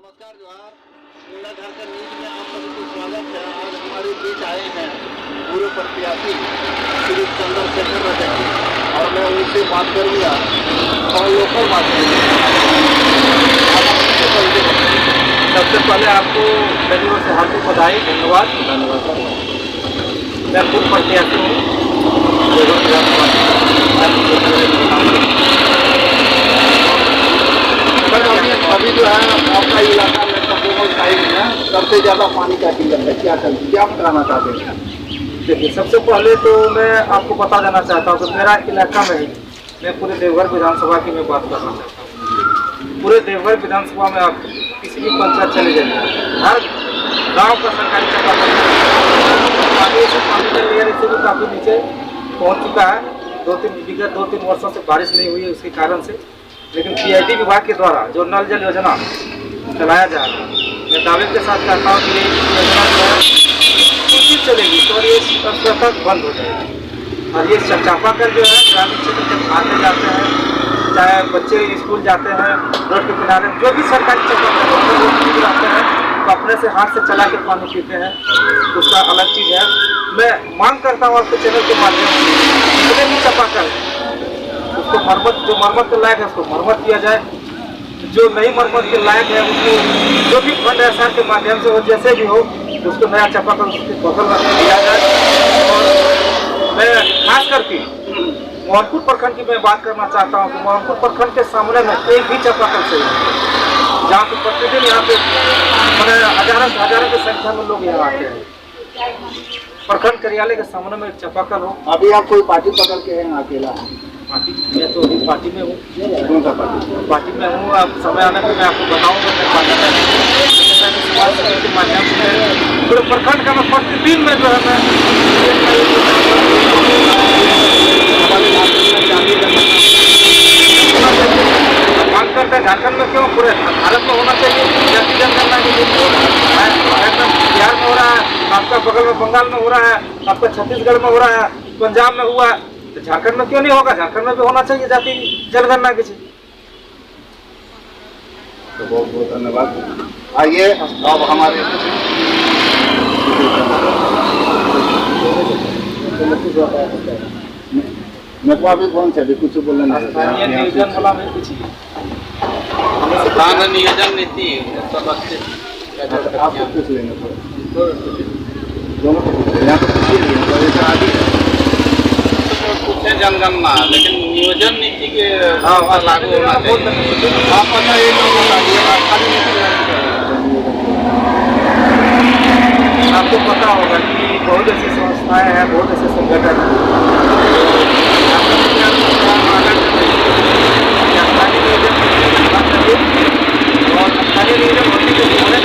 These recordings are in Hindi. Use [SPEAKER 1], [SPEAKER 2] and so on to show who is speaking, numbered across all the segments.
[SPEAKER 1] नमस्कार जोहार। गोला झारखंड न्यूज में आप सभी को स्वागत है। आज हमारे बीच आए हैं पूर्व प्रत्याशी श्री चंद्रशेखर रजक और मैं उनसे बात करूँगा और लोकल बात करूँगा।
[SPEAKER 2] सबसे पहले आपको मेरी ओर से हार्दिक बधाई, धन्यवाद। मैं पूर्व प्रत्याशी हूँ।
[SPEAKER 1] अभी जो है आपका इलाका में तपोवन टाइम है, सबसे ज़्यादा पानी का किल्लत है, क्या बताना चाहते हैं?
[SPEAKER 2] देखिए, सबसे पहले तो मैं आपको बता देना चाहता हूँ कि मेरा इलाका में ही मैं पूरे देवघर विधानसभा की मैं बात करना चाहता हूँ। पूरे देवघर विधानसभा में आप किसी भी पंचायत चले जाइए, हर गांव का सरकारी पानी का लेयर इससे भी काफ़ी नीचे पहुँच चुका है। विगत 2-3 वर्षों से बारिश नहीं हुई है, उसके कारण से। लेकिन पीआईडी विभाग के द्वारा जो नल जल योजना चलाया जा रहा है, मैं दावे के साथ कहता हूँ कि ये योजना जो है कुछ चलेगी और ये तक बंद हो जाएगी। और ये चापाकल जो है ग्रामीण क्षेत्र जब आते जाते हैं, चाहे बच्चे स्कूल जाते हैं, रोड के किनारे जो भी सरकारी चापाकल आते हैं तो अपने से हाथ से चला के पानी पीते हैं, उसका अलग चीज़ है। मैं मांग करता हूँ आपके चैनल के माध्यम से जितने भी चापाकल उसको जो मरम्मत के लायक है उसको मरम्मत किया जाए, जो नहीं मरम्मत के लायक है उसको जो भी फंड है सर के माध्यम से हो, जैसे भी हो उसको नया चापाकल उसके बगल में दिया जाए। और मैं खास करके मोहनपुर प्रखंड की मैं बात करना चाहता हूँ कि मोहनपुर प्रखंड के सामने में एक भी चापाकल से जहाँ पे प्रतिदिन यहाँ पे हजारों की संख्या में लोग यहाँ आते हैं। प्रखंड कार्यालय के सामने में एक चापाकल हो।
[SPEAKER 1] अभी आप कोई पार्टी पकड़ के हैं अकेला?
[SPEAKER 2] पार्टी मैं तो अभी पार्टी में हूँ।
[SPEAKER 1] कौन सा
[SPEAKER 2] पार्टी में हूँ। अब समय आने पर मैं आपको बताऊँगा मैं पार्टी में समाज सेवा के माध्यम से पूरे प्रखंड का मैं प्रतिदिन में जो है मांग करते हैं झारखंड में क्यों पूरे भारत में होना चाहिए। जाति जनगणना के लिए बिहार में हो रहा है, आपका बगल में बंगाल में हो रहा है, आपका छत्तीसगढ़ में हो रहा है, पंजाब में हुआ, तो झारखंड में क्यों नहीं होगा? झारखंड में भी होना चाहिए जाति जनगणना की चीज।
[SPEAKER 1] तो बहुत बहुत धन्यवाद। आइए अब हमारे अभी कौन से कुछ बोलना
[SPEAKER 2] स्थानीय नियोजन वाला में कुछ
[SPEAKER 3] स्थान नियोजन नीति सब अच्छे
[SPEAKER 1] आपको पूछ लेंगे दोनों को
[SPEAKER 3] पूछे जनगणना, लेकिन नियोजन नीति के लागू होना चाहिए।
[SPEAKER 1] आप
[SPEAKER 2] आपको पता होगा कि बहुत ऐसी संस्थाएं हैं, बहुत ऐसे संगठन हैं स्थानीय नियोजन होने के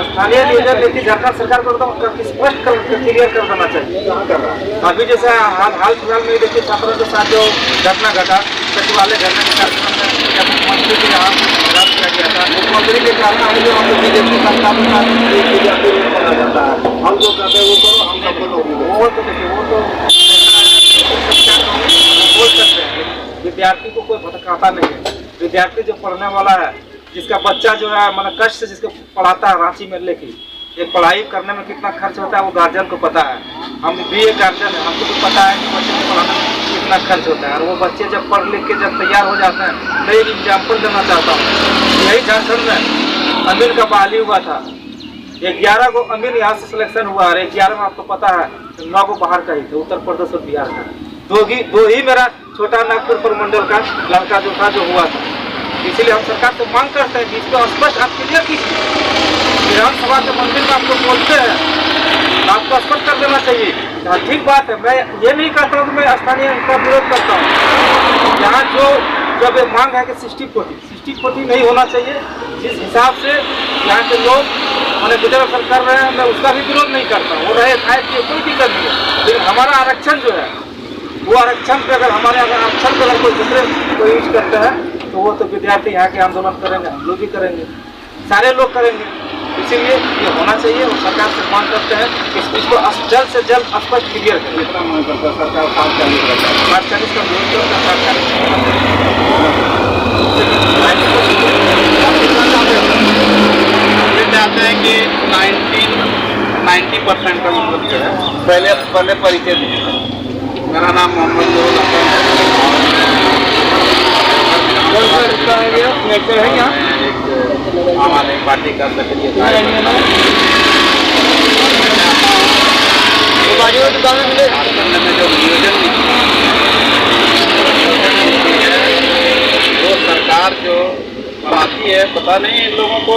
[SPEAKER 2] स्थानीय नियोजन नीति झारखंड सरकार को एकदम स्पष्ट क्लियर कर देना चाहिए। अभी जैसे हाल फिलहाल में देखिए छात्रों के साथ जो घटना घटा, सचिवालय घटना के कार्यक्रम में मुख्यमंत्री के यहाँ रद्द किया गया था।
[SPEAKER 1] मुख्यमंत्री के कारण हम जो हम बीजेपी सरकार में जाता है, हम जो कहते हैं वो करो, हम सब बोलो।
[SPEAKER 2] वो तो देखिए वो तो बोल सकते हैं, विद्यार्थी को कोई भटकाता नहीं है। विद्यार्थी जो पढ़ने वाला है, जिसका बच्चा जो है मतलब कष्ट से जिसको पढ़ाता है रांची में लेके, एक पढ़ाई करने में कितना खर्च होता है वो गार्जियन को पता है। हम भी एक गार्जियन है, हमको तो पता है कि बच्चे को पढ़ाने में कितना खर्च होता है। और वो बच्चे जब पढ़ लिख के जब तैयार हो जाते हैं, मैं एक एग्जाम्पल देना चाहता हूँ। यही झारखंड में अमीर का बहाली हुआ था, 11 को अमीर यहाँ से सिलेक्शन हुआ है। 11 में आपको पता है 9 को बाहर का ही थे, उत्तर प्रदेश और बिहार का। दो ही मेरा छोटा नागपुर प्रमंडल का लड़का जो था जो हुआ था। इसलिए हम सरकार से मांग करते हैं कि इसको स्पष्ट आप क्लियर कीजिए। विधानसभा के मंदिर में आप लोग बोलते हैं, आपको स्पष्ट कर देना चाहिए। ठीक बात है, मैं ये नहीं कहता हूँ कि मैं स्थानीय का विरोध करता हूँ। यहाँ जो जब ये मांग है कि 60-40 नहीं होना चाहिए, जिस हिसाब से यहाँ के लोग मैंने गुजर कर रहे हैं, मैं उसका भी विरोध नहीं करता हूँ। वो रहे खाए कि कोई दिक्कत नहीं है, लेकिन हमारा आरक्षण जो है वो आरक्षण पे अगर हमारे आरक्षण को अगर कोई दूसरे को यूज करते हैं तो वो तो विद्यार्थी यहाँ के आंदोलन करेंगे, हम लोग भी करेंगे, सारे लोग करेंगे। इसीलिए ये होना चाहिए और सरकार से मांग करते हैं कि इसको जल्द से जल्द स्पष्ट क्लियर करें।
[SPEAKER 1] सरकार 740 का विरोध करता है,
[SPEAKER 2] 740 का विरोध करता है।
[SPEAKER 3] पहले परिचय दीजिए। मेरा नाम मोहम्मद नूरुल हसन है। आम आदमी पार्टी का सक्रिय कार्यकर्ता हूं। झारखंड में जो नियोजन नीति है वो सरकार जो बनाती है, पता नहीं इन लोगों को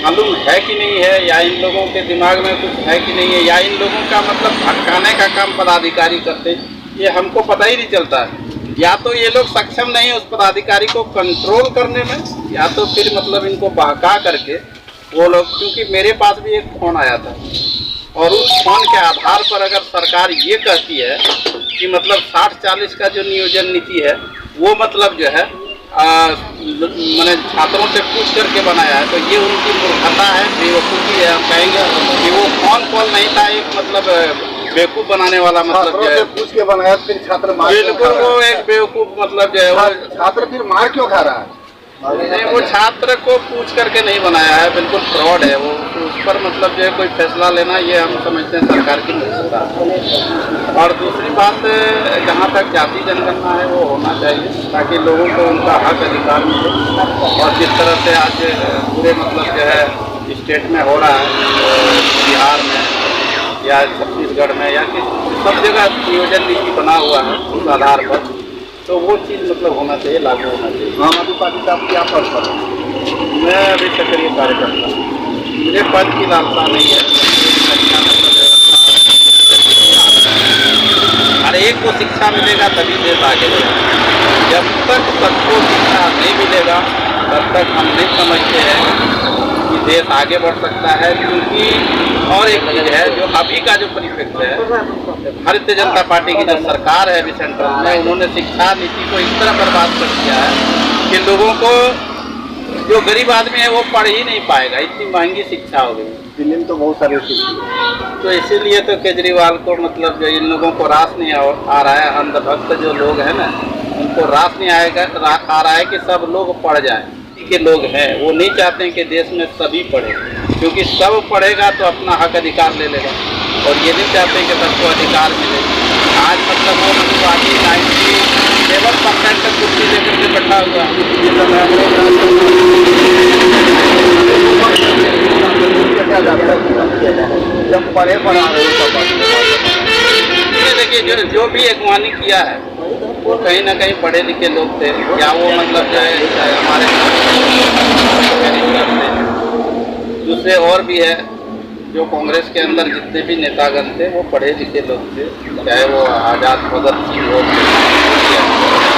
[SPEAKER 3] मालूम है कि नहीं है, या इन लोगों के दिमाग में कुछ है कि नहीं है, या इन लोगों का मतलब भटकाने का काम पदाधिकारी करते हैं, ये हमको पता ही नहीं चलता है। या तो ये लोग सक्षम नहीं उस पदाधिकारी को कंट्रोल करने में, या तो फिर मतलब इनको बहका करके वो लोग, क्योंकि मेरे पास भी एक फ़ोन आया था और उस फोन के आधार पर अगर सरकार ये कहती है कि मतलब 60-40 का जो नियोजन नीति है वो मतलब जो है मैंने छात्रों से पूछ करके बनाया है, तो ये उनकी मूर्खता है, बेवकूफ़ी है। हम कहेंगे कि वो फोन कॉल नहीं था, एक मतलब बेवकूफ़ बनाने वाला मतलब जो है
[SPEAKER 1] पूछ के बनाया, फिर छात्र मार
[SPEAKER 3] बिल्कुल वो एक बेवकूफ़ मतलब जो है वो
[SPEAKER 1] छात्र फिर मार क्यों खा रहा है?
[SPEAKER 3] नहीं, वो छात्र को पूछ करके नहीं बनाया है, बिल्कुल फ्रॉड है वो। उस पर मतलब जो है कोई फैसला लेना ये हम समझते हैं सरकार की मूर्खता है। और दूसरी बात, जहाँ तक जाति जनगणना है वो होना चाहिए ताकि लोगों को उनका हक अधिकार मिले। और जिस तरह से आज पूरे मतलब जो है स्टेट में हो रहा है, बिहार में या छत्तीसगढ़ में या सब जगह नियोजन नीति बना हुआ है उस आधार पर, तो वो चीज़ मतलब होना चाहिए, लागू होना चाहिए।
[SPEAKER 1] आम आदमी पार्टी का आप क्या पद पर?
[SPEAKER 3] मैं अभी सक्रिय कार्यकर्ता हूँ, मुझे पद की लालसा नहीं है। हर एक को शिक्षा मिलेगा तभी देश आगे बढ़ेगा। जब तक सबको शिक्षा नहीं मिलेगा तब तक हम नहीं समझते हैं कि देश आगे बढ़ सकता है। क्योंकि और एक चीज़ है जो अभी का जो परिप्रेक्ष्य है, भारतीय जनता पार्टी की जो सरकार है अभी सेंट्रल में, उन्होंने शिक्षा नीति को इस तरह बर्बाद कर दिया है कि लोगों को, जो गरीब आदमी है वो पढ़ ही नहीं पाएगा, इतनी महंगी शिक्षा हो गई।
[SPEAKER 1] दिल्ली में तो बहुत सारे
[SPEAKER 3] तो इसीलिए तो केजरीवाल को मतलब जो इन लोगों को रास नहीं आ रहा है, अंधभक्त जो लोग हैं ना, उनको रास नहीं आ रहा है कि सब लोग पढ़ जाएं। के लोग हैं वो नहीं चाहते हैं कि देश में सभी पढ़े, क्योंकि सब पढ़ेगा तो अपना हक अधिकार ले लेगा, और ये नहीं चाहते कि सबको अधिकार मिले। आज मतलब वो मनुवादी 97% तक कुर्सी लेकर के बैठा हुआ
[SPEAKER 1] जब पढ़े पढ़ा
[SPEAKER 3] देखिए जो भी अगवानी किया है वो कहीं ना कहीं पढ़े लिखे लोग थे, या वो मतलब जो है हमारे दूसरे और भी है जो कांग्रेस के अंदर जितने भी नेतागण थे वो पढ़े लिखे लोग थे, चाहे वो आज़ाद भगत सिंह हो,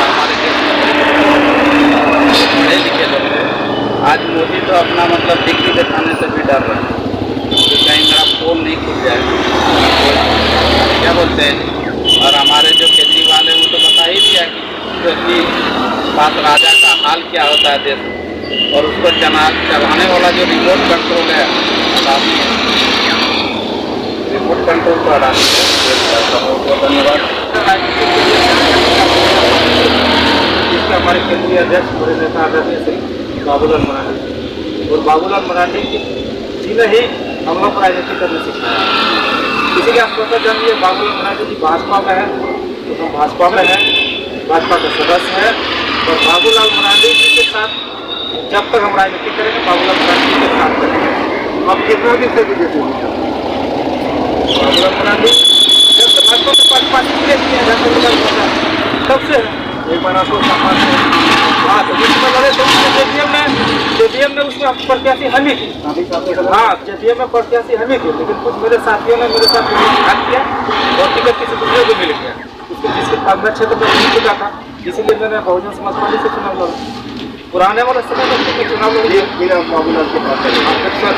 [SPEAKER 3] हमारे देश में पढ़े लिखे लोग थे। आज मोदी तो अपना मतलब डिग्री दिखाने से भी डर रहा है कि कहीं मेरा फोन नहीं खुल जाए, क्या बोलते हैं। और हमारे जो केजरीवाल है वो तो बता ही दिया कि बात राजा का हाल क्या होता है देश में, और उसको चलाने वाला जो रिमोट कंट्रोल है हटानी है, रिमोट कंट्रोल को हटानी है। बहुत बहुत धन्यवाद।
[SPEAKER 2] इसके हमारे केंद्रीय अध्यक्ष बड़े नेता आदरणीय श्री बाबूलाल मरांडी, और बाबूलाल मरांडी जी ने ही हम लोग को राजनीति करने सिखाया। किसी के आपको जानिए बाबूलाल मरांडी जी भाजपा में है, तो हम भाजपा में हैं, भाजपा के सदस्य हैं, और बाबूलाल मरांडी जी के साथ जब तक हम राजनीति करेंगे बाबूलाल मरांडी जी के साथ करेंगे।
[SPEAKER 1] अब कितना दिन से बीजेपी में
[SPEAKER 2] बाबूलाल मरांडी जब से भाजपा में पार्टी किया तब से एक बार आपको जेडीएम में उसमें प्रत्याशी हम ही थी। हाँ, जेडीएम में प्रत्याशी हम ही थे, लेकिन कुछ मेरे साथियों ने मेरे साथ घात किया और टिकट किसी दूसरे को मिल गया। उसके जिसके कागज क्षेत्र में नहीं मिला था, इसीलिए मैंने बहुजन समाज पार्टी से चुनाव लड़ा। पुराने वाले समय में चुनाव लड़ा
[SPEAKER 1] बाबूलाल के पास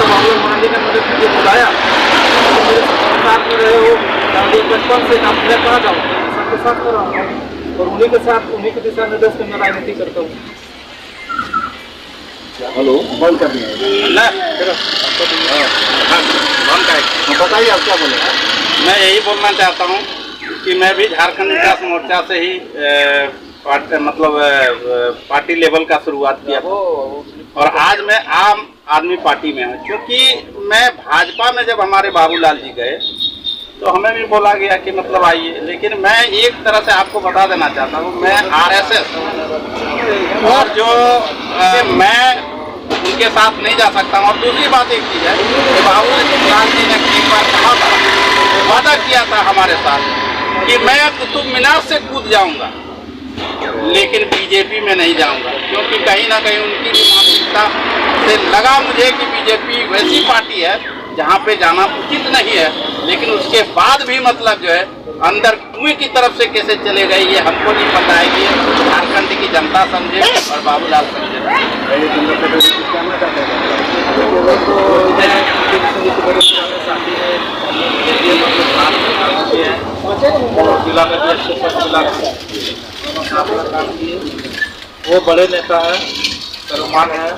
[SPEAKER 2] बाबूलाल मरांडी ने मुझे बुलाया, मेरे साथ में रहे हो बचपन से, आप मैं कहाँ जाऊँ, सबके साथ कर रहा हूँ, और उन्हीं के साथ उन्हीं के दिशा निर्देश में मैं राजनीति करता हूँ।
[SPEAKER 1] हेलो, बंद कर दिया बताइए आप क्या बोले।
[SPEAKER 3] मैं यही बोलना चाहता हूँ कि मैं भी झारखंड विकास मोर्चा से ही पार्टी लेवल का शुरुआत किया था, और आज मैं आम आदमी पार्टी में हूँ। क्योंकि मैं भाजपा में जब हमारे बाबूलाल जी गए तो हमें भी बोला गया कि मतलब आइए, लेकिन मैं एक तरह से आपको बता देना चाहता हूँ, मैं आरएसएस और जो मैं उनके साथ नहीं जा सकता हूँ। और दूसरी बात एक चीज़ है कि बाबूलाल जी ने एक बार कहा था, वादा किया था हमारे साथ कि मैं कुतुब मीनार से कूद जाऊँगा, लेकिन बीजेपी में नहीं जाऊँगा, क्योंकि कहीं ना कहीं उनकी मानसिकता से लगा मुझे कि बीजेपी वैसी पार्टी है जहाँ पे जाना उचित नहीं है, लेकिन उसके बाद भी मतलब जो है अंदर कुएं की तरफ से कैसे चले गए ये हमको नहीं पता है। कि झारखंड की जनता समझे और बाबूलाल समझे।
[SPEAKER 2] जिला में भी अच्छे वो बड़े नेता है, सलमान है,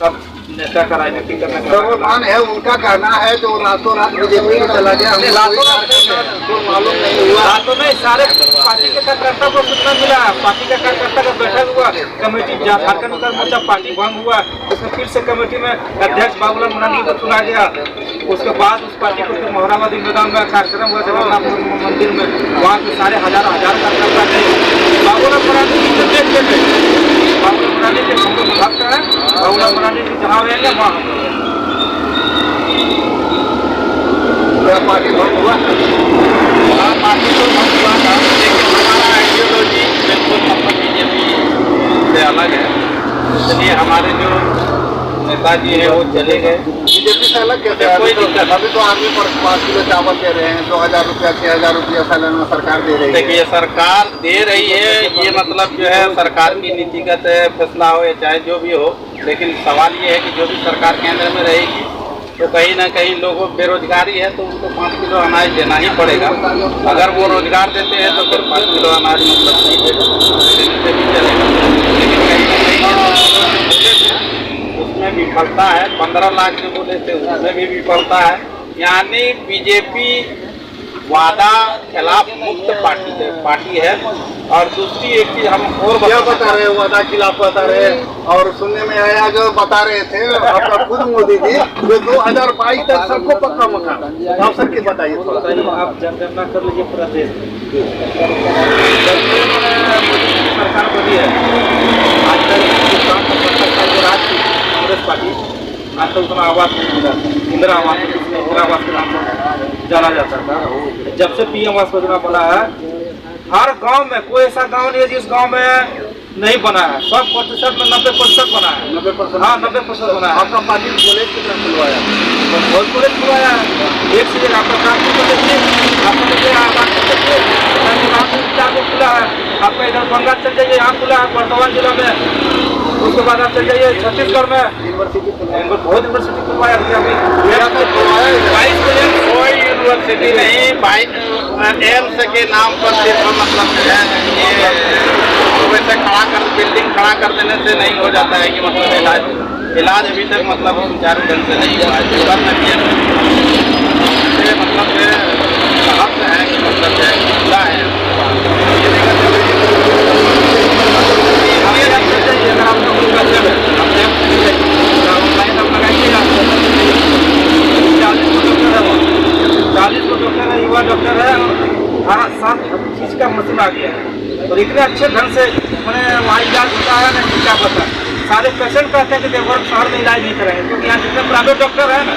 [SPEAKER 2] सब नेता का राजनीति करने का
[SPEAKER 1] सर्वमान है, उनका कहना है जो रातों रात बीजेपी में चला गया, हमें मालूम नहीं हुआ।
[SPEAKER 2] रातों में सारे पार्टी के कार्यकर्ता को सूचना मिला, पार्टी का कार्यकर्ता का बैठक हुआ, कमेटी झारखंड विकास मोर्चा पार्टी भंग हुआ, उसमें फिर से कमेटी में अध्यक्ष बाबूलाल मरांडी को चुना गया। उसके बाद उस पार्टी को फिर मोहराबादी मैदान में कार्यक्रम हुआ जगन्नाथ मंदिर में, वहाँ पे सारे हजार कार्यकर्ता थे। बाबूलाल मरांडी की जो देखते थे, बाबूलाल मरांडी के हम लोग भक्त हैं, बाबूलाल मरांडी की जहाँ रहेंगे वहाँ हम लोग
[SPEAKER 1] पार्टी भंग हुआ,
[SPEAKER 3] पार्टी तो भंग हुआ था, लेकिन हमारा आइडियोलॉजी बिल्कुल मतलब बीजेपी से अलग है, इसलिए हमारे जो नेताजी है वो चले गए।
[SPEAKER 1] बीजेपी से अलग कैसे?
[SPEAKER 3] कोई दिक्कत
[SPEAKER 1] अभी तो आर्मी पर 5 किलो चावल दे रहे हैं, 2000 रुपया 6000 रुपया सालाना सरकार दे रही है।
[SPEAKER 3] देखिए सरकार दे रही है, ये मतलब जो है सरकार की नीतिगत फैसला हो या चाहे जो भी हो, लेकिन सवाल ये है कि जो भी सरकार केंद्र में रहेगी तो कहीं ना कहीं लोगों बेरोजगारी है तो उनको 5 किलो अनाज देना ही पड़ेगा। अगर वो रोजगार देते हैं तो फिर 5 किलो अनाज मतलब नहीं देने से भी चलेगा, लेकिन कहीं ना कहीं उसमें विफलता है। 15 लाख जो बोले थे उसमें भी विफलता है। यानी बीजेपी वादा खिलाफ मुक्त पार्टी है। और दूसरी एक चीज हम और
[SPEAKER 1] क्या बता रहे हैं, वादा खिलाफ बता रहे हैं। और सुनने में आया जो बता रहे थे आपका खुद मोदी जी जो 2022 तक सबको पक्का मकान, आप सबके बताइए थोड़ा।
[SPEAKER 2] आप जनगणना कर लीजिए पूरा देश सरकार बनी है। आज तक हिंदुस्तान का 70 साल जो राज थी कांग्रेस पार्टी, आज तक उतना आवास नहीं मिला। इंदिरा आवास इंदिरा आवास के नाम से जाना जाता था। जब से पीएम आवास योजना बना है, हर गांव में कोई ऐसा गांव नहीं है जिस गांव में नहीं बना है। 100% में 90% बना है। 90%? हाँ 90% बना है।
[SPEAKER 1] आपका पार्टी कॉलेज कितना खुलवाया?
[SPEAKER 2] बहुत कॉलेज खुलवाया है। एक से एक आपका कानपुर को देखिए, आपको देखिए आवास को देखिए, आपको खुला है। आपका इधर बंगाल चल जाइए, यहाँ खुला है बर्धमान जिला में। उसके बाद आप चल जाइए छत्तीसगढ़ में
[SPEAKER 1] यूनिवर्सिटी
[SPEAKER 2] बहुत यूनिवर्सिटी खुलवाया अभी।
[SPEAKER 3] कोई यूनिवर्सिटी नहीं, एम्स के नाम पर सिर्फ मतलब जो है ये वैसे बिल्डिंग खड़ा कर देने से नहीं हो जाता है कि मतलब इलाज अभी तक मतलब सुचारू ढंग से नहीं हुआ है। मतलब साहब है कि मतलब खुला है।
[SPEAKER 2] युवा डॉक्टर है, हाँ 7 चीज का मशीन आ गया है और इतने अच्छे ढंग से मैंने वहाँ इलाज होता है ना, क्या पता। सारे पेशेंट कहते हैं कि देवघर शहर में इलाज नहीं करेंगे, क्योंकि यहाँ जितने प्राइवेट डॉक्टर है ना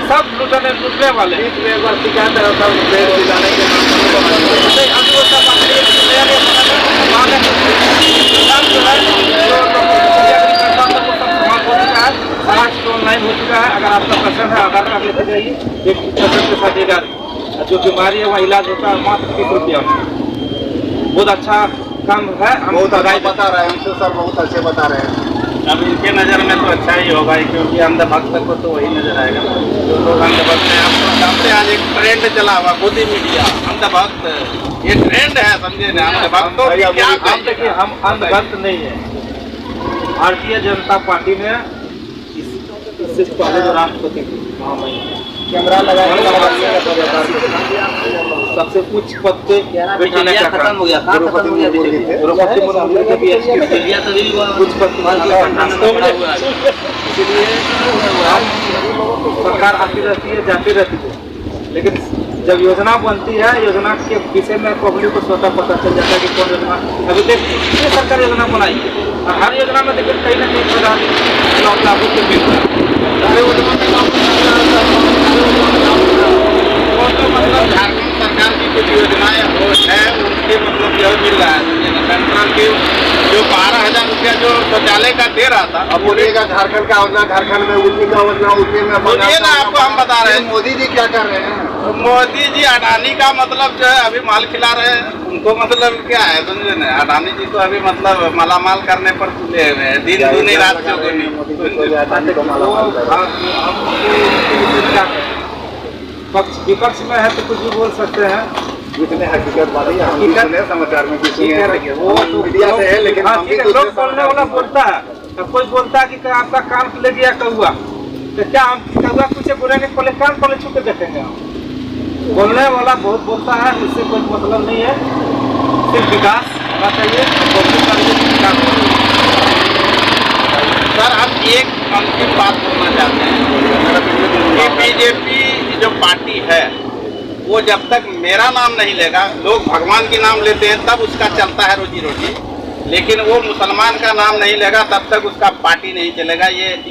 [SPEAKER 2] सब लूटने वाले।
[SPEAKER 1] एक बार शिकायत रहता है पेड़ दिलाने के
[SPEAKER 2] ऑनलाइन हो चुका है। अगर आपका पेशेंट है आधार कार्ड लेते जाइए, एक पेशेंट के साथ देगा जो बीमारी है वहाँ इलाज होता है मात्र 30 रुपया। बहुत अच्छा काम है। हम
[SPEAKER 1] बहुत अच्छा बता रहे हैं हमसे सर, बहुत अच्छे बता रहे हैं।
[SPEAKER 3] अब इनके नज़र में तो अच्छा ही होगा, क्योंकि अंधभक्त को तो वही नजर आएगा जो लोग अंधभक्त हैं। आप जानते हैं आज एक ट्रेंड चला हुआ मोदी मीडिया अंधभक्त, ये ट्रेंड है समझे ना। अंधभक्तों की क्या
[SPEAKER 2] देखिए, हम अंधभक्त नहीं है। भारतीय जनता पार्टी ने इससे पहले जो राष्ट्रपति
[SPEAKER 1] कैमरा
[SPEAKER 2] सबसे उच्च पद पे बैठाने का
[SPEAKER 1] खत्म हो गया, द्रौपदी मुर्मू
[SPEAKER 2] उच्च पद इसलिए सरकार आती रहती है जाती रहती है, लेकिन जब योजना बनती है, योजना के विषय में पब्लिक को स्वतः पता चल जाता है कि कौन योजना। अभी देखिए सरकार योजना बनाई है और हर योजना में देखिए कहीं ना कहीं प्रधान लागू के मिल रहा है।
[SPEAKER 3] वो तो मतलब झारखंड सरकार की कुछ योजनाएं हो है उनके मतलब जो मिल रहा है, सेंट्रल के जो 12,000 रुपया जो शौचालय का दे रहा था।
[SPEAKER 1] अब बोलिएगा झारखंड का योजना, झारखंड में उसी का योजना उसी में
[SPEAKER 3] बोलिए ना, आपको हम बता रहे हैं।
[SPEAKER 1] मोदी जी क्या कर रहे हैं?
[SPEAKER 3] मोदी जी अडानी का मतलब जो है अभी माल खिला रहे हैं, उनको मतलब क्या है समझे ना। अडानी जी तो अभी मतलब मालामाल करने पर तुले हुए हैं, दिन दूनी रात चौगुनी।
[SPEAKER 2] पक्ष विपक्ष में है तो कुछ भी बोल सकते हैं,
[SPEAKER 1] जितने हकीकत वाली हम भी सुने समाचार में भी सुने हैं,
[SPEAKER 2] वो तो
[SPEAKER 1] मीडिया से है, लेकिन
[SPEAKER 2] हाँ
[SPEAKER 1] हम भी
[SPEAKER 2] ठीक है,
[SPEAKER 1] दूसरे
[SPEAKER 2] लोग बोलने वाला बोलता है। तो कोई बोलता है कि आपका कान ले गया कौआ, तो क्या हम कौआ कुछ बोलेंगे? पहले कान पहले छू के देखेंगे हम। बोलने वाला बहुत बोलता है, उससे कोई मतलब नहीं है। सिर्फ विकास होना चाहिए,
[SPEAKER 3] सर हम एक अंतिम बात बोलना चाहते हैं कि बीजेपी जो पार्टी है वो जब तक मेरा नाम नहीं लेगा, लोग भगवान के नाम लेते हैं तब उसका चलता है रोजी रोटी, लेकिन वो मुसलमान का नाम नहीं लेगा तब तक उसका पार्टी नहीं चलेगा।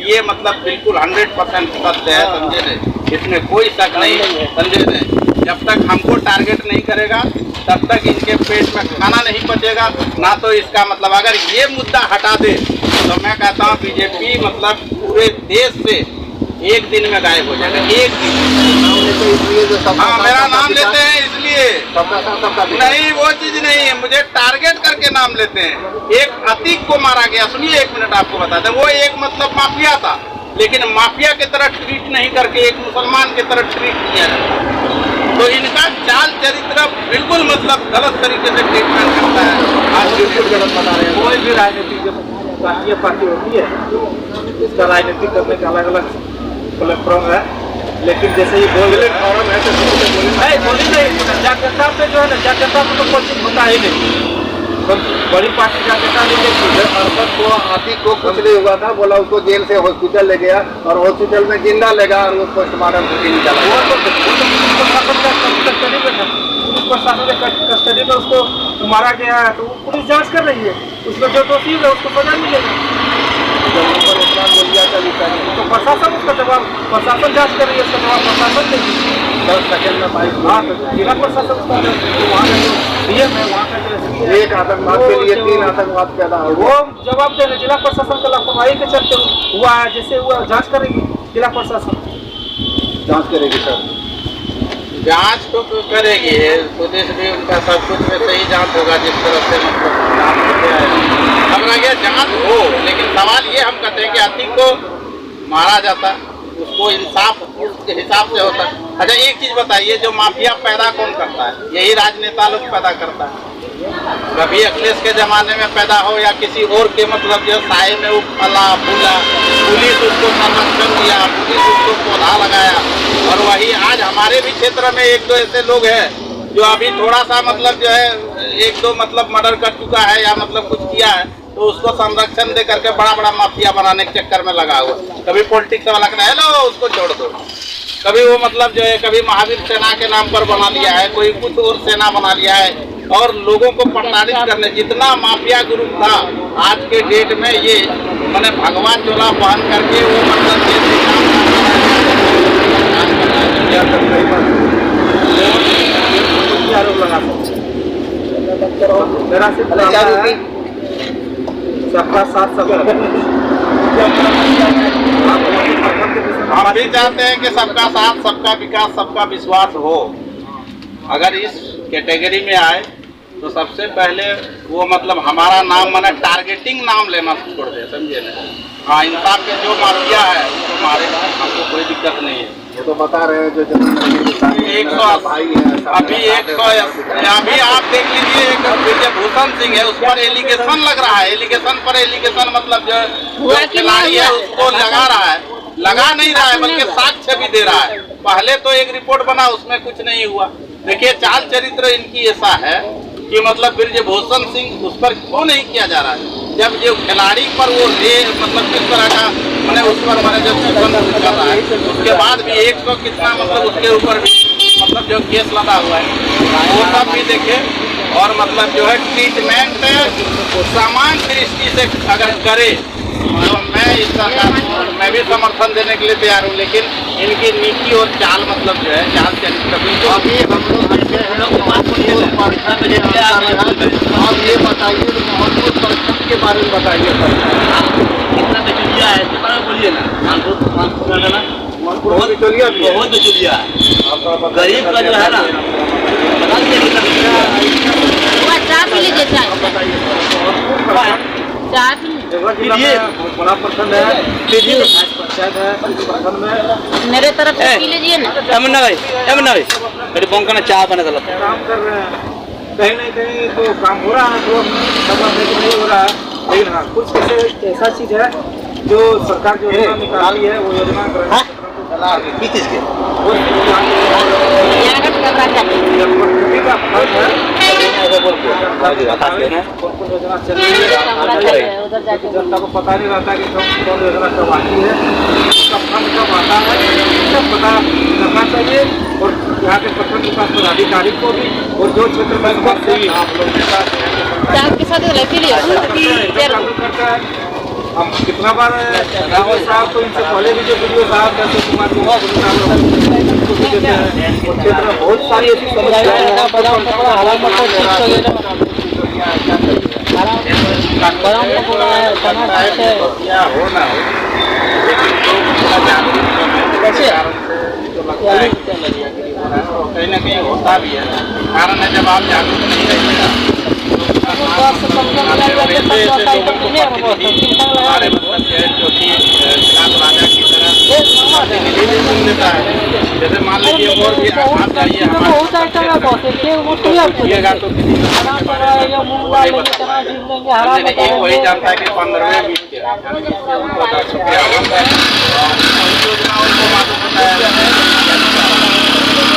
[SPEAKER 3] ये मतलब बिल्कुल 100% सत्य है, समझे नहीं, इसमें कोई शक नहीं, समझे नहीं। जब तक हमको टारगेट नहीं करेगा तब तक इनके पेट में खाना नहीं पचेगा ना। तो इसका मतलब अगर ये मुद्दा हटा दे तो मैं कहता हूँ बीजेपी मतलब पूरे देश से एक दिन में गायब हो जाएगा। एक दिन। हाँ, मेरा नाम लेते हैं इसलिए नहीं, वो चीज नहीं है, मुझे टारगेट करके नाम लेते हैं। एक अतीक को मारा गया, सुनिए 1 मिनट आपको बताते हैं। वो एक मतलब माफिया था, लेकिन माफिया की तरह ट्रीट नहीं करके एक मुसलमान की तरह ट्रीट किया जाता। तो इनका चाल चरित्र बिल्कुल मतलब गलत तरीके से ट्रीटमेंट करता है।
[SPEAKER 2] आज बिल्कुल गलत बता रहे हैं। कोई भी राजनीतिक जो राष्ट्रीय पार्टी होती है उसका राजनीतिक करने का अलग अलग प्लेटफॉर्म है, लेकिन जैसे ही
[SPEAKER 1] फॉर्म है तो
[SPEAKER 2] बोली नहीं, जागरूकता पे जो है ना, जागरूकता पे तो कोई चीज होता ही नहीं। तो बड़ी पार्टी जागरूकता नहीं देखी।
[SPEAKER 1] अरबत को आतिक को कुछ नहीं हुआ था, बोला उसको जेल से हॉस्पिटल ले गया और हॉस्पिटल में जिंदा लेगा और वो पोस्टमार्टम छुट्टी निकाला।
[SPEAKER 2] वो तो प्रशासन के कस्टडी में उसको मारा गया है, तो पुलिस जांच कर रही है, उसमें जो दोषी है उसको सजा मिलेगा। तो प्रशासन उसका जवाब, प्रशासन जांच कर रही है, उसका जवाब प्रशासन देगी।
[SPEAKER 1] 10 सेकंड में बाइक।
[SPEAKER 2] हाँ, तो जिला प्रशासन उसका वहाँ का जो डीएम है, वहाँ का जो
[SPEAKER 1] एक आतंकवाद के लिए 3 आतंकवाद पैदा हो
[SPEAKER 2] वो जवाब देने जिला प्रशासन का लापरवाही के चलते हुआ है। जैसे हुआ जांच करेगी जिला प्रशासन,
[SPEAKER 1] जांच करेगी सर।
[SPEAKER 3] जांच तो करेगी, पुलिस भी उनका सब कुछ में सही जांच होगा जिस तरह से मतलब जांच होते हैं। अब लगे जांच हो, लेकिन सवाल ये हम कहते हैं कि अतीक को मारा जाता, उसको इंसाफ उसके हिसाब से होता। अच्छा एक चीज बताइए, जो माफिया पैदा कौन करता है? यही राजनेता लोग पैदा करता है। कभी अखिलेश के जमाने में पैदा हो या किसी और के मतलब जो साए में वो फला फूला, पुलिस उसको संरक्षण दिया, पुलिस उसको पौधा लगाया। और वही आज हमारे भी क्षेत्र में 1-2 ऐसे लोग हैं जो अभी थोड़ा सा मतलब जो है 1-2 मतलब मर्डर कर चुका है या मतलब कुछ किया है, तो उसको संरक्षण दे करके बड़ा बड़ा माफिया बनाने के चक्कर में लगा हुआ। कभी पॉलिटिक्स वाला कहना है लो उसको छोड़ दो, कभी वो मतलब जो है कभी महावीर सेना के नाम पर बना लिया है, कोई कुछ और सेना बना लिया है और लोगों को प्रताड़ित करने। जितना माफिया ग्रुप था आज के डेट में ये मैंने भगवा चोला पहन करके वो मतलब
[SPEAKER 2] आरोप लगा मेरा सिर्फ सबका साथ सबका।
[SPEAKER 3] हम भी चाहते हैं कि सबका साथ, सबका विकास, सबका विश्वास हो। अगर इस कैटेगरी में आए तो सबसे पहले वो मतलब हमारा नाम मैंने टारगेटिंग नाम लेना छोड़ दे, समझिए ना। हाँ, इंसाफ के जो माफिया है उसको मारे, हमको कोई दिक्कत नहीं है।
[SPEAKER 1] वो तो बता रहे हैं जो
[SPEAKER 3] 100
[SPEAKER 1] भाई है
[SPEAKER 3] अभी 100 अभी आप देख लीजिए, एक ब्रिजभूषण सिंह है, उस पर एलिगेशन लग रहा है। एलिगेशन पर एलिगेशन मतलब जो खिलाड़ी है उसको लगा रहा है, लगा नहीं रहा है बल्कि साक्ष्य भी दे रहा है। पहले तो एक रिपोर्ट बना उसमें कुछ नहीं हुआ। देखिए चाल चरित्र इनकी ऐसा है कि मतलब ब्रिजभूषण सिंह उस पर क्यों नहीं किया जा रहा है, जब जो खिलाड़ी पर वो मतलब किस तरह का मैंने उस पर मैंने जब कर रहा है, उसके बाद भी 100 कितना मतलब उसके ऊपर भी मतलब मतलब जो केस लगा हुआ है वो सब भी देखे, और मतलब जो है ट्रीटमेंट सामान्य दृष्टि से अगर करे तो मैं इस सरकार को मैं भी समर्थन देने के लिए तैयार हूँ। लेकिन इनकी नीति और चाल मतलब जो है चाल चरित्र
[SPEAKER 1] अभी हम लोग देखे हैं मोहनपुर प्रखंड के अंदर है। आप ये बताइए कि मोहनपुर प्रखंड के बारे में बताइए सर।
[SPEAKER 4] कितना बिचौलिया है, कितना में बोलिए ना। मानपुर में ना
[SPEAKER 1] बहुत बिचौलिया भी है।
[SPEAKER 4] बहुत बिचौलिया है। गरीब का जो है ना बता दीजिए कितना बिचौलिया है।
[SPEAKER 5] चाय पी लीजिए, चाय चाय पी लीजिए।
[SPEAKER 2] देवघर जिला में बहुत बड़ा प्रखंड है, पंचायत है प्रखंड में।
[SPEAKER 5] मेरे तरफ से पी लीजिए ना।
[SPEAKER 4] मुन्ना भाई मेरे बंका ना चाय बना चलो।
[SPEAKER 2] काम कर रहे हैं, कहीं नहीं कहीं तो काम हो रहा है, तो सब नहीं हो रहा है। लेकिन हाँ, कुछ ऐसा चीज है जो सरकार जो योजना निकाली है वो योजना
[SPEAKER 4] किस चीज के
[SPEAKER 2] योजना चल रही है, जनता को पता नहीं रहता कि कौन योजना कब आती है, कब फंड कब आता है, सब पता करना चाहिए। और यहाँ के प्रखंड विकास पदाधिकारी को भी और जो क्षेत्र में आप लोग के साथ
[SPEAKER 5] चाय के साथ पी लीजिए।
[SPEAKER 2] हम कितना बार रावत साहब तो इनसे पहले भी जो वीडियो साहब कैसे कुमार क्षेत्र में बहुत सारी ऐसी समस्याएं हैं।
[SPEAKER 3] या हो ना हो, लेकिन लोग कहीं ना कहीं होता भी है। कारण है जब आप जागरूक नहीं रहेंगे हमारे मतलब जो थी खिलाफ राजा की तरह सुन लेता है। जैसे मान लीजिए और भी आप जाइए हमारे तो एक वही जानता है कि 15वें बीच के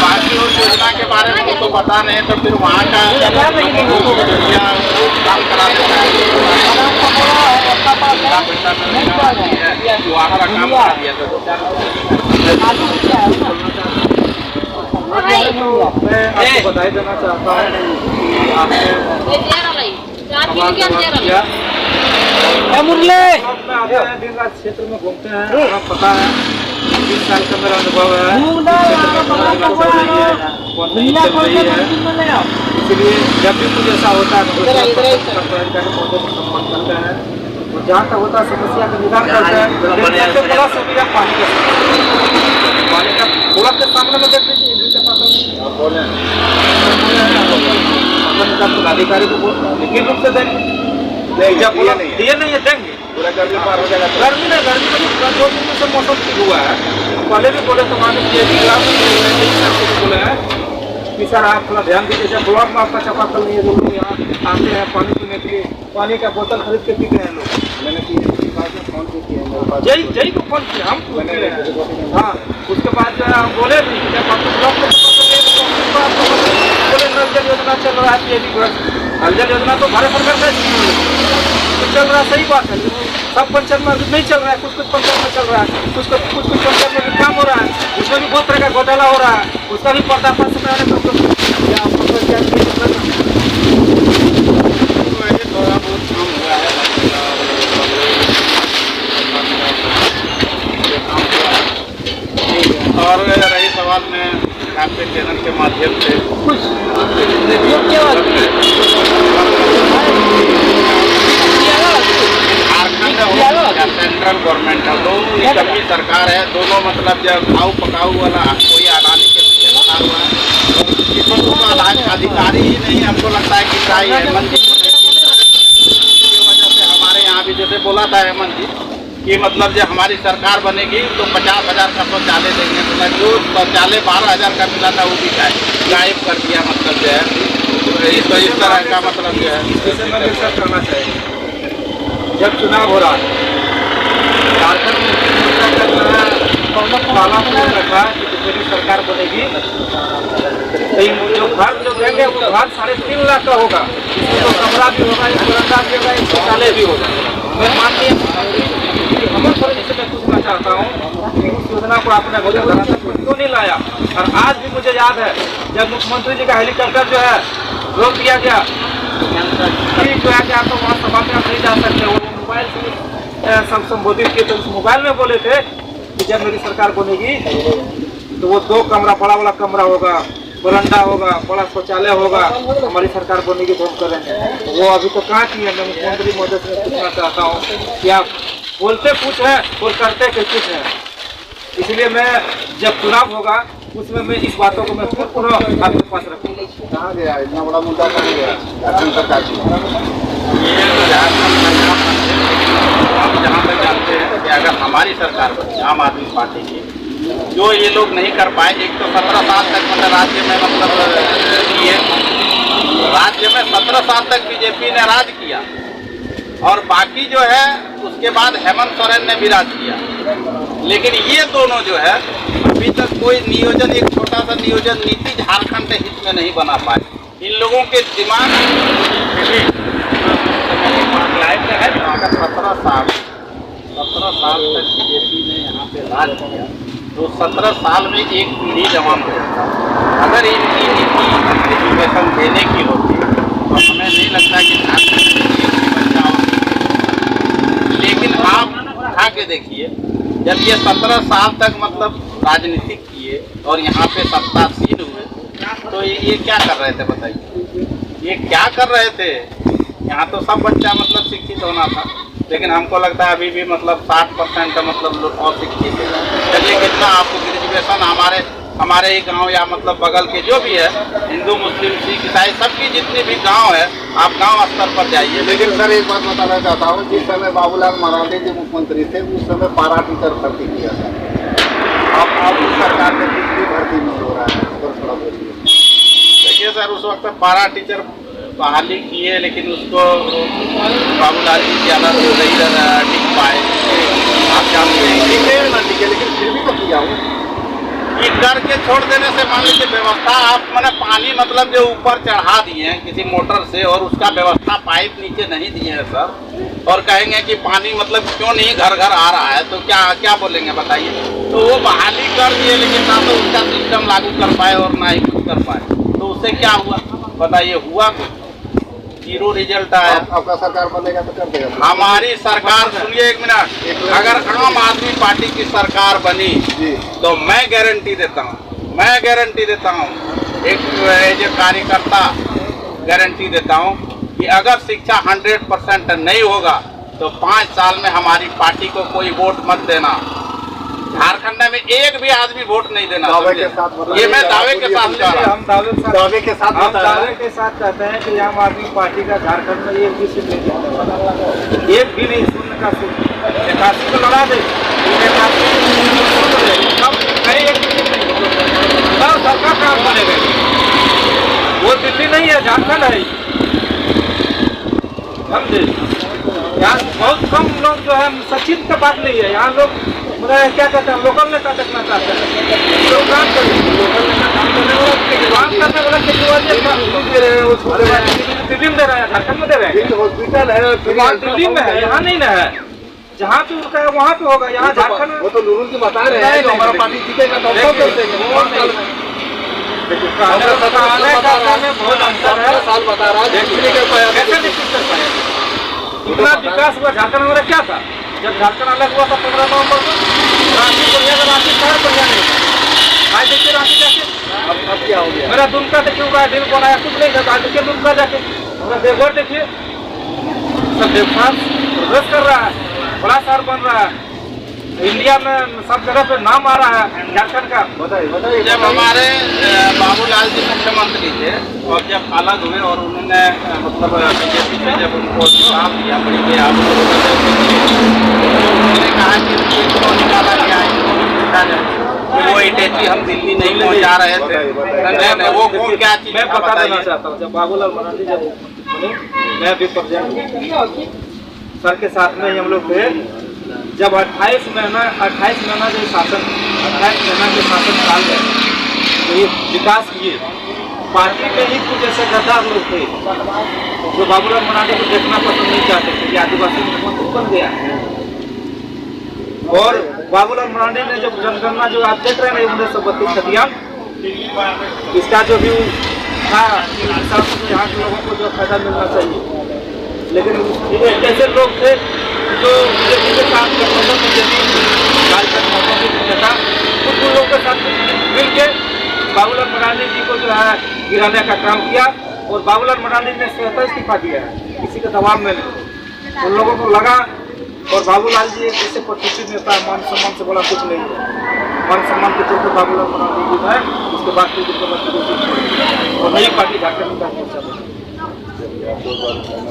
[SPEAKER 3] बाकी और योजना के बारे में तो पता नहीं, तो फिर वहाँ का काम करा देता है, वो आपका काम करा दिया
[SPEAKER 2] मैं आपको बधाई देना चाहता हूँ कि आपने
[SPEAKER 5] मुरली
[SPEAKER 2] दिन रात क्षेत्र में घूमते हैं, हमें पता है 20 साल का मेरा अनुभव है, इसलिए जब भी कुछ ऐसा होता है तो संपर्क करते हैं और जहाँ तक होता है समस्या का निदान करते हैं। सबसे बड़ा सुविधा पानी का पूरा के सामने में देख लीजिए पदाधिकारी को लिखित रूप से देंगे, दिए नहीं है देंगे।
[SPEAKER 1] पूरा गर्मी पार हो जाएगा।
[SPEAKER 2] गर्मी नहीं, गर्मी में 2 दिन से मौसम ठीक हुआ है। पहले भी बोले तो मान लीजिए बोले हैं कि सर आप थोड़ा ध्यान दीजिए, जब ब्लॉक में आपका चापाकल नहीं है, जो लोग यहाँ आते हैं पानी पीने के लिए, पानी का बोतल खरीद के पीते हैं लोग।
[SPEAKER 1] मैंने फोन किया
[SPEAKER 2] जय को फोन किया, हम पूछ रहे हैं। हाँ, उसके बाद जो है हम बोले भी जब आपको ब्लॉक में बोले नल जल योजना चल रहा है, नल जल योजना तो भारत सरकार का चल रहा है, सही बात है। सब पंचायत में नहीं चल रहा है, कुछ पंचायत में चल रहा है, कुछ पंचायत में भी काम हो रहा है, उसमें भी बहुत तरह का घोटाला हो रहा है, उसका भी पर्दाफाश कराने में
[SPEAKER 3] थोड़ा बहुत काम हुआ है और रही सवाल में आपके चैनल के माध्यम से झारखंड या सेंट्रल गवर्नमेंट है, दोनों ही कभी सरकार है, दोनों मतलब जब खाऊ पकाऊ वाला कोई अडानी के पीछे लगा हुआ है, किसी को अधिकारी ही नहीं हमको लगता है कि चाहिए हेमंत जी की वजह से हमारे यहाँ भी जैसे बोला था हेमंत जी कि मतलब जब हमारी सरकार बनेगी तो 50,000 का शौचालय देंगे, मतलब जो शौचालय 12,000 का मिला था वो भी गायब कर दिया। मतलब जो है तो इस तरह का मतलब जो है
[SPEAKER 2] करना चाहिए। जब चुनाव हो रहा है झारखंड में रखा कि जितनी सरकार बनेगी जो घर जो देंगे वो घर 3.5 लाख का होगा, इसमें तो कमरा भी होगा, एक बरामदा भी होगा, एक शौचालय भी होगा। मैं माननीय हम मैं पूछना चाहता हूँ कि उस योजना को आपने क्यों नहीं लाया? और आज भी मुझे याद है जब मुख्यमंत्री जी का हेलीकॉप्टर जो है रोक दिया गया, जो है कि आप तो वहाँ सभा में आप नहीं जा सकते, वो मोबाइल से सब संबोधित किए, तो उस मोबाइल में बोले थे कि जब मेरी सरकार बनेगी तो वो 2 कमरा, बड़ा वाला कमरा होगा, बरंडा होगा, बड़ा शौचालय होगा, हमारी सरकार बनेगी तो हम करेंगे। वो अभी तो कहाँ की है। मैं मुख्यमंत्री महोदय से पूछना चाहता हूँ कि आप बोलते कुछ है और करते कुछ है। इसलिए मैं जब चुनाव होगा उसमें मैं इस बातों को मैं पुनः आपके पास रखूँगा।
[SPEAKER 1] कहाँ गया इतना बड़ा मुद्दा, कहाँ गया झारखंड सरकार की?
[SPEAKER 3] ये तो झारखंड सरकार हम जहाँ तक जानते हैं कि अगर हमारी सरकार बनी, आम आदमी पार्टी की, जो ये लोग नहीं कर पाए, एक तो 17 साल तक मतलब राज्य में किए, राज्य में 17 साल तक बीजेपी ने राज किया, और बाकी जो है उसके बाद हेमंत सोरेन ने भी राज किया। लेकिन ये दोनों जो है अभी तक कोई नियोजन, एक छोटा सा नियोजन नीति झारखंड हित में नहीं बना पाए। इन लोगों के दिमाग लाइफ है 17 साल तक बीजेपी ने यहाँ पे राज किया, तो 17 साल में एक पीढ़ी जवान हो जाता। अगर इनकी नीति एजुकेशन देने की होती तो हमें नहीं लगता कि झारखंड में एक बच्चा होता। लेकिन आप उठा के देखिए, जब ये 17 साल तक मतलब राजनीतिक किए और यहाँ पे सत्तासीन हुए, तो ये क्या कर रहे थे बताइए? ये क्या कर रहे थे? यहाँ तो सब बच्चा मतलब शिक्षित होना था, लेकिन हमको लगता है अभी भी मतलब 60% का मतलब लोग अशिक्षित है। चलिए कितना आपको ग्रेजुएशन हमारे ही गांव या मतलब बगल के जो भी है, हिंदू मुस्लिम सिख ईसाई सबकी जितनी भी गांव है, आप गांव स्तर पर जाइए।
[SPEAKER 1] लेकिन सर एक बात बताना चाहता हूँ, जिस समय बाबूलाल मरांडी जी मुख्यमंत्री थे उस समय पारा टीचर भर्ती किया था। अब उस सरकार में कितनी भर्ती नहीं हो रहा है, थोड़ा बोलिए।
[SPEAKER 3] देखिए सर, उस वक्त पारा टीचर बहाली किए, लेकिन उसको बाबूलाल जी ज़्यादा तो नहीं टिक पाए। आप जानते हैं कि
[SPEAKER 1] लेकिन फिर भी तो किया हो
[SPEAKER 3] कि करके छोड़ देने से मान लीजिए व्यवस्था आप मैंने पानी मतलब जो ऊपर चढ़ा दिए हैं किसी मोटर से, और उसका व्यवस्था पाइप नीचे नहीं दिए हैं सर, और कहेंगे कि पानी मतलब क्यों नहीं घर घर आ रहा है, तो क्या बोलेंगे बताइए? तो वो बहाली कर दिए, लेकिन ना तो उसका सिस्टम लागू कर पाए और ना ही कुछ कर पाए, तो उससे क्या हुआ बताइए? हुआ कुछ, 0 रिजल्ट आया।
[SPEAKER 1] आपका सरकार बनेगा तो कर देगा।
[SPEAKER 3] हमारी सरकार, सुनिए एक मिनट, अगर आम आदमी पार्टी की सरकार बनी तो मैं गारंटी देता हूँ, एक कार्यकर्ता गारंटी देता हूँ कि अगर शिक्षा 100% नहीं होगा तो 5 साल में हमारी पार्टी को कोई वोट मत देना। झारखंड में एक भी आदमी वोट नहीं देना।
[SPEAKER 1] दावे के साथ
[SPEAKER 3] ये मैं दावे के साथ कह रहा हूँ।
[SPEAKER 2] हम दावे के साथ कहते हैं कि आम आदमी पार्टी का झारखंड में एक भी सीट नहीं जीतने, एक भी नहीं, शून्य का सीट। 81 को लड़ा दे, 81 सबका काम बनेगा। वो दिल्ली नहीं है, झारखंड है। समझे? यहाँ बहुत कम लोग जो है, सचिन का बात नहीं है, यहाँ लोग मतलब क्या कहते हैं, लोकल नेता देखना चाहते हैं। लोग काम करेंगे, लोकल नेता काम करने वाला केजरीवाल दिल्ली में दे रहा है, झारखंड में दे रहे हैं।
[SPEAKER 1] हॉस्पिटल है
[SPEAKER 2] दिल्ली में है, यहाँ नहीं ना है। जहाँ पे उनका है वहाँ पे होगा, यहाँ झारखंड में।
[SPEAKER 1] वो तो नूरुल जी बता रहे हैं हमारा पार्टी जीतेगा तो हम कर देंगे।
[SPEAKER 2] बहुत अंतर है।
[SPEAKER 1] साल बता रहा है
[SPEAKER 2] कैसे निश्चित कर पाए? इतना विकास हुआ झारखंड में, क्या था जब झारखंड अलग हुआ था 15 नवंबर को? रांची बढ़िया था, रांची शहर बढ़िया नहीं था। आज देखिए रांची जाके
[SPEAKER 1] अब क्या हो गया?
[SPEAKER 2] मेरा दुमका देखिए, दिल बनाया कुछ नहीं था। आज देखिए दुमका जाके, मेरा देवघर देखिए, सब देवघर प्रोग्रेस कर रहा है, बड़ा शहर बन रहा है, इंडिया में सब जगह पे नाम आ रहा है झारखंड का।
[SPEAKER 1] बताइए।
[SPEAKER 3] जब हमारे बाबूलाल जी मुख्यमंत्री थे और जब अलग हुए और उन्होंने मतलब बीजेपी से जब उनको साथ दिया, बड़ी के आप उन्होंने कहा कि इसको निकाला गया है, वो इटेची हम दिल्ली नहीं पहुंचा रहे थे। नहीं, वो कौन क्या चीज?
[SPEAKER 2] मैं बता देना चाहता हूँ, जब बाबूलाल मरांडी जब बने, मैं भी प्रेसिडेंट सर के साथ में हम लोग थे। जब 28 महीना जो शासन, 28 महीना के शासन काल में तो ये विकास किए। पार्टी में ही कुछ ऐसे गद्दार लोग थे जो बाबूलाल मरांडी को देखना पसंद नहीं चाहते थे कि आदिवासी मुख्यमंत्री बन गया। और बाबूलाल मरांडी ने जब जनगणना जो आप देख रहे हैं 1932 अभियान, इसका जो भी था हिसाब से यहाँ के लोगों को जो फायदा मिलना चाहिए, लेकिन ऐसे लोग थे जो बीजेपी के साथ गठबंधन में था, कुछ लोगों के साथ मिल के बाबूलाल मरांडी जी को जो है गिराने का काम किया, और बाबूलाल मरांडी ने स्वतः इस्तीफा दिया है, किसी के दबाव में नहीं। उन लोगों को लगा, और बाबूलाल जी एक ऐसे प्रतिष्ठित नेता है, मान सम्मान से बड़ा कुछ नहीं है, मान सम्मान के तौर पर बाबूलाल मरांडी जी है, उसके बाद फिर मुख्यमंत्री और नई पार्टी झारखंड का मोर्चा बनी।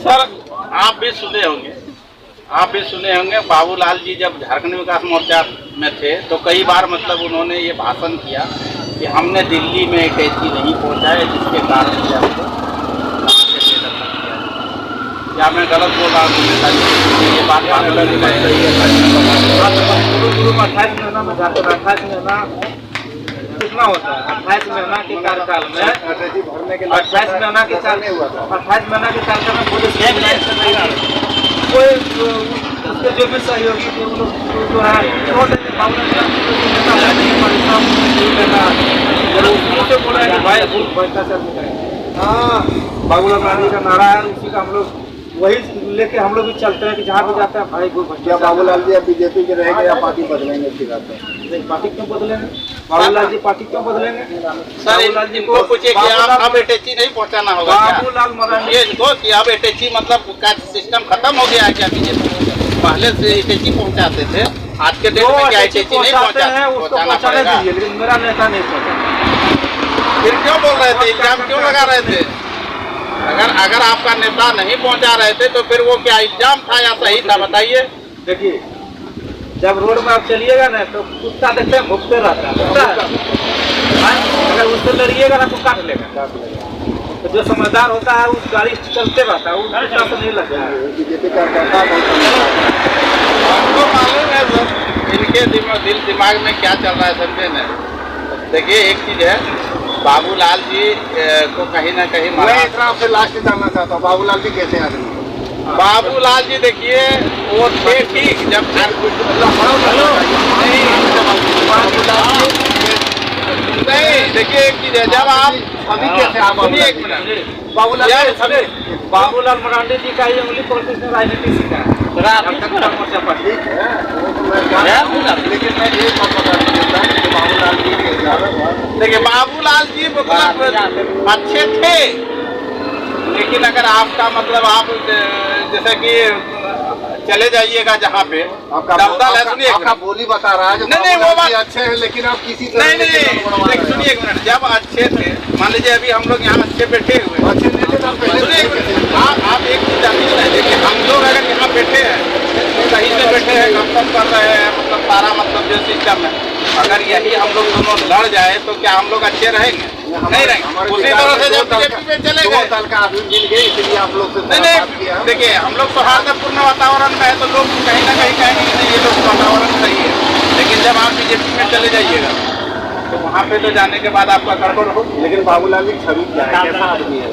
[SPEAKER 3] सर आप भी सुने होंगे बाबूलाल जी जब झारखंड विकास मोर्चा में थे तो कई बार मतलब उन्होंने ये भाषण किया कि हमने दिल्ली में एक ऐसी नहीं पहुंचा है जिसके कारण से हमको वहाँ से बेदखल किया है। क्या मैं गलत बोल रहा हूँ? ये बात बाबूलाल जी का सही है।
[SPEAKER 2] शुरू में 28 महीना में जाते 28 महीना कितना होता है? 28 महीना के कार्यकाल में 28 महीना के 28 महीना के कार्यकाल में कोई उसके जो भी सहयोगी थे वो जो है बोला है कि भाई भ्रष्टाचार में बाबूलाल मरांडी का नारा है, उसी का हम लोग वही लेके हम लोग भी चलते हैं कि जहाँ भी जाते हैं भाई
[SPEAKER 1] क्या बाबूलाल जी अब बीजेपी के रहेंगे या पार्टी बदलेंगे?
[SPEAKER 2] नहीं, पार्टी क्यों बदलेंगे? बाबूलाल जी पार्टी क्यों बदलेंगे?
[SPEAKER 3] सर इनको पूछिए कि अब अटैची नहीं पहुंचाना होगा
[SPEAKER 2] बाबूलाल मरांडी
[SPEAKER 3] ये इनको कि अब अटैची मतलब का सिस्टम खत्म हो गया है क्या? बीजेपी पहले से अटैची पहुंचाते थे, आज के डेट में क्या अटैची नहीं पहुंचाना पड़ेगा?
[SPEAKER 2] लेकिन मेरा नेता नहीं पहुंचा।
[SPEAKER 3] फिर क्यों बोल रहे थे? इल्जाम क्यों लगा रहे थे? अगर आपका नेता नहीं पहुंचा रहे थे तो फिर वो क्या इल्जाम था या सही था बताइए?
[SPEAKER 2] देखिए, जब रोड में आप चलिएगा ना तो कुत्ता देखते हैं भुगते रहता है, अगर उससे लड़िएगा ना तो काट लेगा। तो जो समझदार होता है उस गाड़ी चलते रहता है, उस कुत्ता से नहीं लगता है।
[SPEAKER 1] बीजेपी का
[SPEAKER 3] हमको मालूम है सर इनके दिमाग में क्या चल रहा है समझे न। देखिए एक चीज है, बाबूलाल जी को कहीं ना कहीं
[SPEAKER 1] मैं इतना आपसे लास्ट जानना चाहता हूँ, बाबूलाल जी कैसे आदमी?
[SPEAKER 3] बाबूलाल जी देखिए वो थे ठीक जब नहीं देखिए एक चीज है, जब आप
[SPEAKER 1] अभी कैसे आप
[SPEAKER 3] सुनिए एक मिनट
[SPEAKER 2] बाबूलाल मरांडी जी का ये उंगली पॉलिटिक्स में राजनीति सीखा है।
[SPEAKER 1] ठीक है, वो तो मैं लेकिन मैं एक बात बता देता हूँ कि बाबूलाल जी के
[SPEAKER 3] देखिए बाबूलाल जी मतलब अच्छे थे, लेकिन अगर आपका मतलब आप जैसे कि चले जाइएगा जहाँ पे दलदल है, सुनिए
[SPEAKER 1] आपका बोली बता रहा है
[SPEAKER 3] नहीं वो बात
[SPEAKER 1] अच्छे हैं, लेकिन आप किसी
[SPEAKER 3] नहीं सुनिए एक मिनट, जब अच्छे थे मान लीजिए अभी हम लोग यहाँ अच्छे बैठे हुए आप एक चीज जानते हैं, देखिए हम लोग अगर यहाँ बैठे हैं सही से बैठे हैं गपशप कर रहे हैं मतलब सारा मतलब जो सिस्टम है, अगर यही हम लोग दोनों लड़ जाए तो क्या हम लोग अच्छे रहेंगे? नहीं रहेंगे। उसी तरह से जब बीजेपी में चले गए
[SPEAKER 1] मिल गए इसलिए आप लोग से
[SPEAKER 3] नहीं देखिए हम लोग सौहार्दपूर्ण वातावरण में है तो लोग कहीं ना कहीं कहेंगे कि नहीं ये लोग वातावरण सही है, लेकिन जब आप बीजेपी में चले जाइएगा तो वहाँ पे तो जाने के बाद आपका गड़बड़ हो।
[SPEAKER 1] लेकिन बाबूलाल जी छवि क्या है, कैसा आदमी है?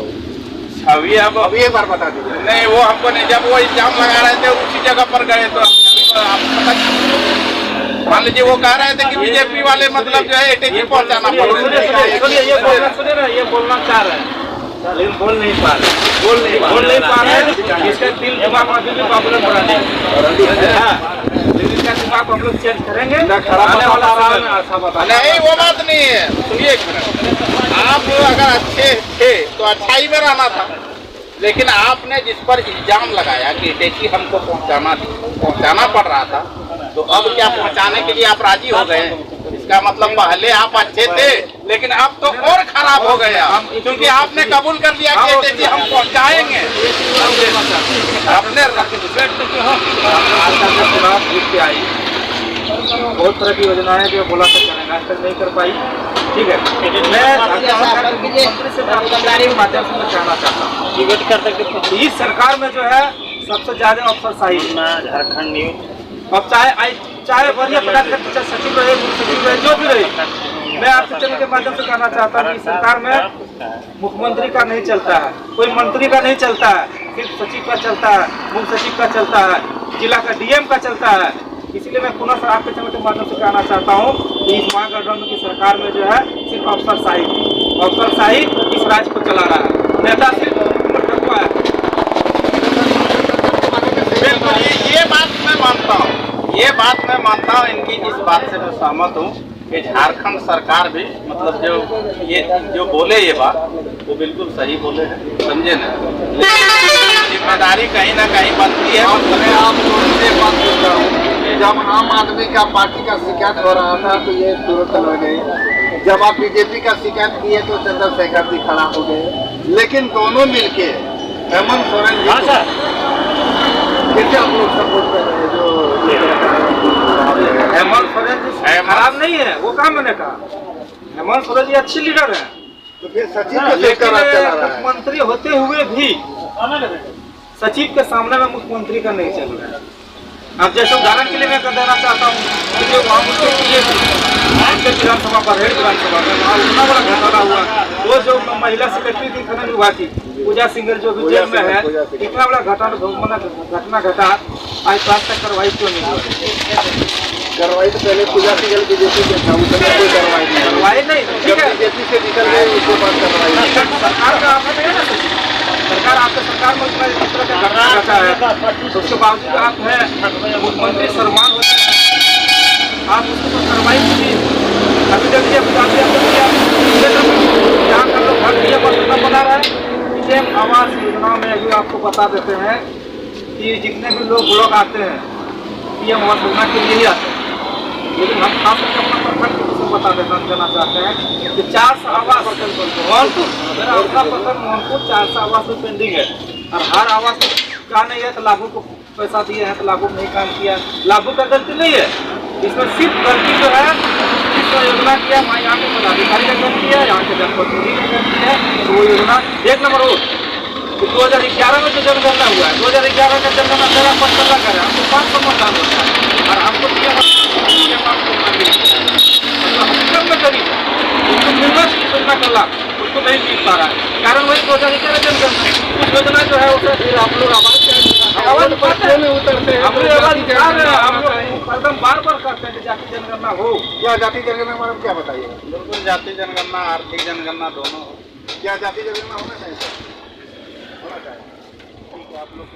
[SPEAKER 3] छवि अब
[SPEAKER 1] अभी एक बार बता दीजिए।
[SPEAKER 3] नहीं वो हमको नहीं, जब वो इल्जाम लगा रहे थे उसी जगह पर गए तो मान लीजिए वो कह रहे थे कि बीजेपी वाले मतलब जो है अटैची पहुंचाना
[SPEAKER 2] सुनिए ये बोलना चाह रहे हैं लेकिन बोल नहीं पा रहे इसका दिल दिमाग अभी भी बाबूलाल मरांडी लेकिन इसका दिमाग हम लोग चेंज करेंगे।
[SPEAKER 3] नहीं वो बात नहीं है, सुनिए एक मिनट, आप अगर अच्छे थे तो अच्छाई में रहना था, लेकिन आपने जिस पर इल्जाम लगाया कि अटैची हमको पहुंचाना पड़ रहा था, तो अब क्या पहुंचाने के लिए आप राजी हो गए? इसका मतलब पहले आप अच्छे थे लेकिन अब तो और खराब हो गए आप, क्योंकि आपने कबूल कर लिया कि अटैची हम पहुंचाएंगे। आपने
[SPEAKER 2] चुनाव जीत के आई, बहुत तरह की योजनाएं जो बोला था चलेगा आज तक नहीं कर पाई। ठीक है, मैं माध्यम से मैं कहना चाहता हूँ इस सरकार में जो है सबसे ज्यादा अफसरशाही
[SPEAKER 4] झारखंड न्यूज
[SPEAKER 2] अब चाहे वरीय पदाधिकारी सचिव रहे मुख्य सचिव रहे जो भी रहे, मैं आपसे चैनल के माध्यम से कहना चाहता हूँ कि सरकार में मुख्यमंत्री का नहीं चलता है, कोई मंत्री का नहीं चलता है, सिर्फ सचिव का चलता है, मुख्य सचिव का चलता है, जिला का डीएम का चलता है। इसीलिए मैं पुनः आपके चैनल के माध्यम से कहना चाहता हूँ कि इस महागठबंधन की सरकार में जो है सिर्फ अफसरशाही इस राज्य को चला रहा है। नेता सिर्फ हुआ है।
[SPEAKER 3] बिल्कुल, ये बात मैं मानता हूँ, इनकी इस बात से मैं सहमत हूँ कि झारखंड सरकार भी मतलब जो बोले ये बात वो बिल्कुल सही बोले हैं, समझे ना। लेकिन जिम्मेदारी कहीं ना कहीं बनती है।
[SPEAKER 1] मैं आप लोगों से बात कर रहा हूँ, जब आम आदमी का पार्टी का शिकायत हो रहा था तो ये तुरंत हो गई, जब आप बीजेपी का शिकायत किए तो चंद्रशेखर जी खड़ा हो गए, लेकिन दोनों मिलके हेमंत सोरेन जी कैसे आप लोग सपोर्ट कर रहे हैं? जो
[SPEAKER 2] हेमंत सोरेन जी खराब नहीं है, वो काम मैंने कहा, हेमंत सोरेन जी अच्छी लीडर है,
[SPEAKER 1] तो फिर सचिव के
[SPEAKER 2] लेकिन
[SPEAKER 1] चला रहा है।
[SPEAKER 2] मुख्यमंत्री होते हुए भी सचिव के सामने में मुख्यमंत्री का नहीं चल रहा है। अब जैसे उदाहरण के लिए मैं कर देना चाहता हूँ कि जो वहाँ मुझसे विधानसभा पर हेड विधानसभा में वहाँ उतना बड़ा घोटाला हुआ, वो जो महिला सेक्रेटरी थी खनन विभाग की पूजा सिंघल जो भी जेल में है, इतना बड़ा घटना घटा, आज तक कार्रवाई क्यों नहीं हुई?
[SPEAKER 1] कार्रवाई तो पहले पूजा सिंघल बीजेपी के था, उसमें कोई कार्रवाई नहीं,
[SPEAKER 2] ठीक है।
[SPEAKER 1] बीजेपी से निकल गए उसके बाद कार्रवाई।
[SPEAKER 2] सरकार का आपने है ना, सरकार आपके सरकार में इतना इस तरह का घटना घटा है, तो उसके बावजूद आप है मुख्यमंत्री सम्मान होते हैं, आप उसके ऊपर कार्रवाई कीजिए। अभी तक ये जहाँ का लोग घर दिए पर बना रहा है, पीएम आवास योजना में अभी आपको बता देते हैं कि जितने भी लोग आते हैं पीएम आवास योजना के लिए ही आते हैं, लेकिन हम खास करके अपना प्रखंड को बता देना चाहते हैं कि 400 आवास मोहनपुर 400 आवास में पेंडिंग है, और हर आवास का नहीं है तो लाभों को पैसा दिए हैं तो लाभों नहीं काम किया, लाभों का गलती नहीं है, इसमें सिर्फ गलती जो है जिसको योजना किया वहाँ यहाँ के पदाधिकारी का गलती है, यहाँ के जनप्रतिनिधि का गलती है। तो वो योजना एक नंबर हो 2011 में जो जनगणना हुआ है, 2011 का जनगणना मेरा पता कर हमको 500 मतदान होता है, और हमको में करीब उसको मिलना चाहिए योजना का लाभ, उसको नहीं मिल पा रहा है, कारण वही 2011 जनगणना कुछ योजना जो है उसे फिर आप लोग आवाज में उतरते हैं, हम लोग एकदम बार करते हैं कि जाति जनगणना हो।
[SPEAKER 1] क्या जाति जनगणना मैडम क्या बताइए?
[SPEAKER 3] बिल्कुल, जाति जनगणना आर्थिक जनगणना दोनों हो।
[SPEAKER 1] क्या जाति जनगणना होना चाहिए?
[SPEAKER 3] ठीक है, आप लोग